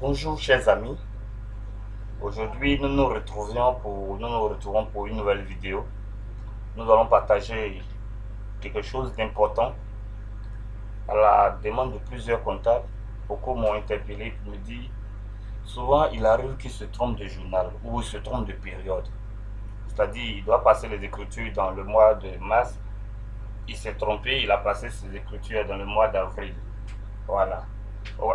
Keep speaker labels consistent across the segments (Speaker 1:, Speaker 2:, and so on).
Speaker 1: Bonjour chers amis, aujourd'hui nous nous retrouvons pour une nouvelle vidéo. Nous allons partager quelque chose d'important. À la demande de plusieurs comptables, beaucoup m'ont interpellé pour me dire souvent il arrive qu'ils se trompent de journal ou ils se trompent de période. C'est-à-dire il doit passer les écritures dans le mois de mars, il s'est trompé, il a passé ses écritures dans le mois d'avril. Voilà.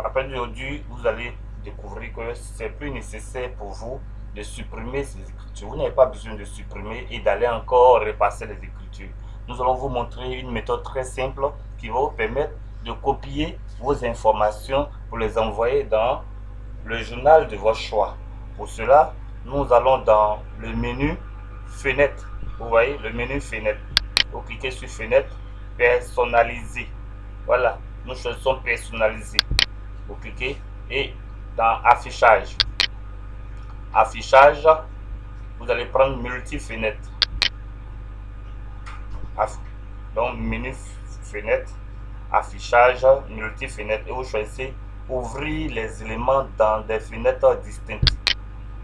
Speaker 1: Après aujourd'hui, vous allez découvrir que c'est plus nécessaire pour vous de supprimer ces écritures. Vous n'avez pas besoin de supprimer et d'aller encore repasser les écritures. Nous allons vous montrer une méthode très simple qui va vous permettre de copier vos informations pour les envoyer dans le journal de votre choix. Pour cela, nous allons dans le menu Fenêtre. Vous voyez le menu Fenêtre. Vous cliquez sur Fenêtre, Personnaliser. Voilà, nous choisissons Personnaliser. Vous cliquez et dans Affichage. Affichage, vous allez prendre Multi-Fenêtre. Donc, menu Fenêtre, Affichage, Multi-Fenêtre. Et vous choisissez Ouvrir les éléments dans des fenêtres distinctes.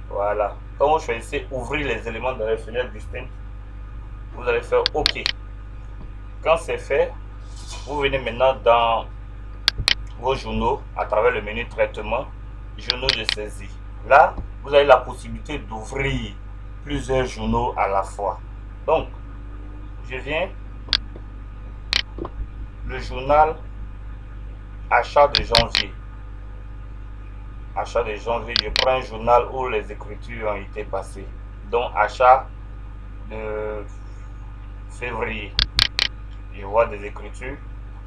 Speaker 1: Voilà. Quand vous choisissez Ouvrir les éléments dans des fenêtres distinctes, vous allez faire OK. Quand c'est fait, vous venez maintenant dans vos journaux à travers le menu Traitement, Journaux de saisie. Là, vous avez la possibilité d'ouvrir plusieurs journaux à la fois. Donc, je viens le journal Achat de janvier. Achat de janvier, je prends un journal où les écritures ont été passées. Donc, achat de février. Je vois des écritures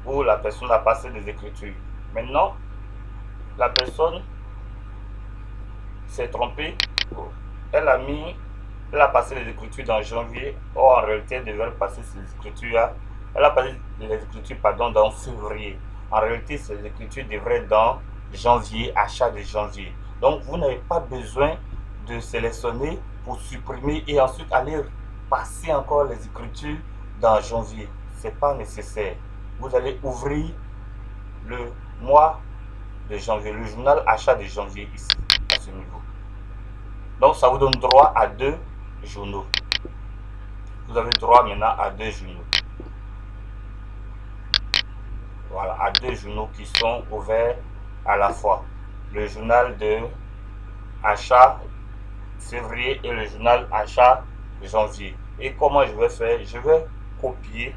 Speaker 1: où la personne a passé des écritures. Maintenant, la personne s'est trompée. Elle a passé les écritures dans janvier. Or, en réalité, elle devait passer ces écritures. Elle a passé les écritures, dans février. En réalité, ces écritures devraient être dans janvier, achat de janvier. Donc, vous n'avez pas besoin de sélectionner pour supprimer et ensuite aller passer encore les écritures dans janvier. Ce n'est pas nécessaire. Vous allez ouvrir le mois de janvier, le journal achat de janvier ici, à ce niveau. Donc, ça vous donne droit à deux journaux. Vous avez droit maintenant à deux journaux. Voilà, à deux journaux qui sont ouverts à la fois. Le journal de achat février et le journal achat janvier. Et comment je vais faire? Je vais copier,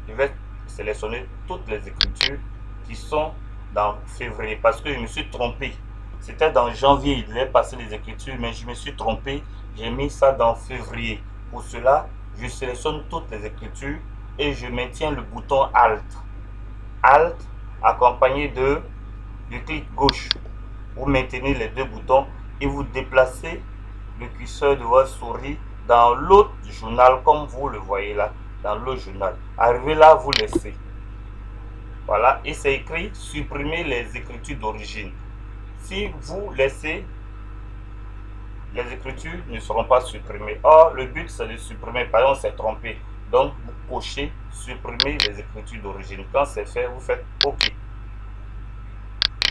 Speaker 1: je vais sélectionner toutes les écritures qui sont dans février parce que je me suis trompé. C'était dans janvier, il devait passer les écritures, mais je me suis trompé. J'ai mis ça dans février. Pour cela, je sélectionne toutes les écritures et je maintiens le bouton Alt. Alt accompagné du clic gauche. Vous maintenez les deux boutons et vous déplacez le curseur de votre souris dans l'autre journal comme vous le voyez là, dans l'autre journal. Arrivé là, vous laissez. Voilà, et c'est écrit supprimer les écritures d'origine. Si vous laissez, les écritures ne seront pas supprimées. Or, le but c'est de supprimer. Par exemple, on s'est trompé. Donc, vous cochez supprimer les écritures d'origine. Quand c'est fait, vous faites OK.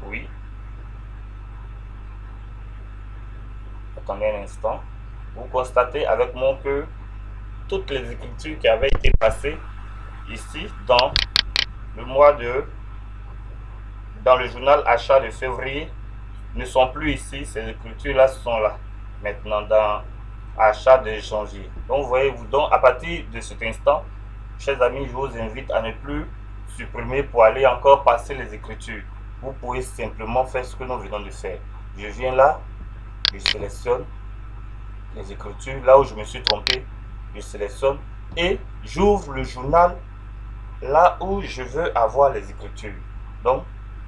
Speaker 1: Oui. Attendez un instant. Vous constatez avec moi que toutes les écritures qui avaient été passées ici dans le dans le journal achat de février ne sont plus ici. Ces écritures là sont là maintenant dans achat de janvier. Donc voyez-vous, donc à partir de cet instant, chers amis, je vous invite à ne plus supprimer pour aller encore passer les écritures. Vous pouvez simplement faire ce que nous venons de faire. Je viens là, je sélectionne les écritures, là où je me suis trompé, je sélectionne et j'ouvre le journal là où je veux avoir les écritures. Donc,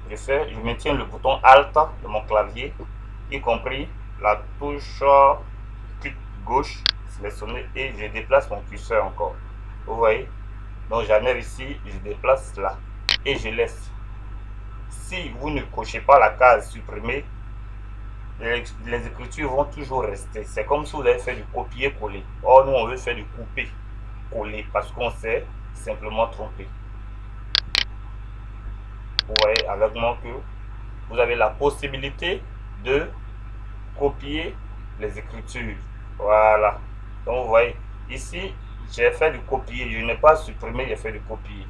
Speaker 1: je maintiens le bouton Alt de mon clavier, y compris la touche clic gauche sélectionnée et je déplace mon curseur encore. Vous voyez? Donc, j'enlève ici, je déplace là et je laisse. Si vous ne cochez pas la case supprimer, les écritures vont toujours rester. C'est comme si vous avez fait du copier-coller. Or, nous, on veut faire du couper-coller parce qu'on s'est simplement trompé. Vous voyez avec moi que vous avez la possibilité de copier les écritures. Voilà. Donc vous voyez, ici, j'ai fait du copier. Je n'ai pas supprimé, j'ai fait du copier.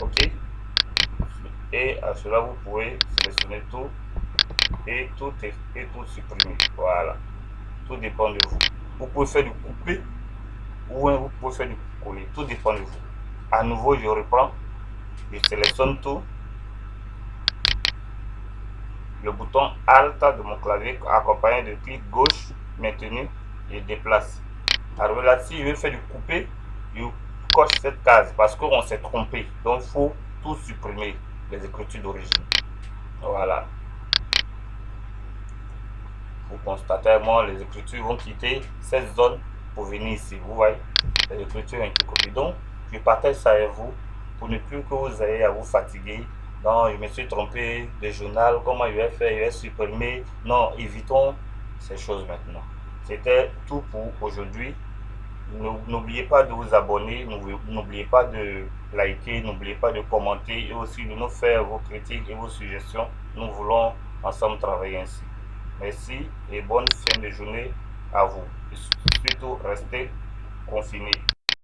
Speaker 1: OK. Et à cela, vous pouvez sélectionner tout et tout supprimer. Voilà. Tout dépend de vous. Vous pouvez faire du couper ou vous pouvez faire du coller. Tout dépend de vous. À nouveau, je reprends. Je sélectionne tout. Le bouton Alt de mon clavier accompagné de clic gauche maintenu et déplace. Alors là, si je veux faire du couper, je coche cette case parce qu'on s'est trompé. Donc, il faut tout supprimer, les écritures d'origine. Voilà. Vous constatez, moi, les écritures vont quitter cette zone pour venir ici. Vous voyez, les écritures ont été copiées. Donc, je partage ça avec vous pour ne plus que vous ayez à vous fatiguer. Non, je me suis trompé de journal, comment je vais faire, je vais supprimer. Non, évitons ces choses maintenant. C'était tout pour aujourd'hui. N'oubliez pas de vous abonner, n'oubliez pas de liker, n'oubliez pas de commenter et aussi de nous faire vos critiques et vos suggestions. Nous voulons ensemble travailler ainsi. Merci et bonne fin de journée à vous. Et surtout, restez confinés.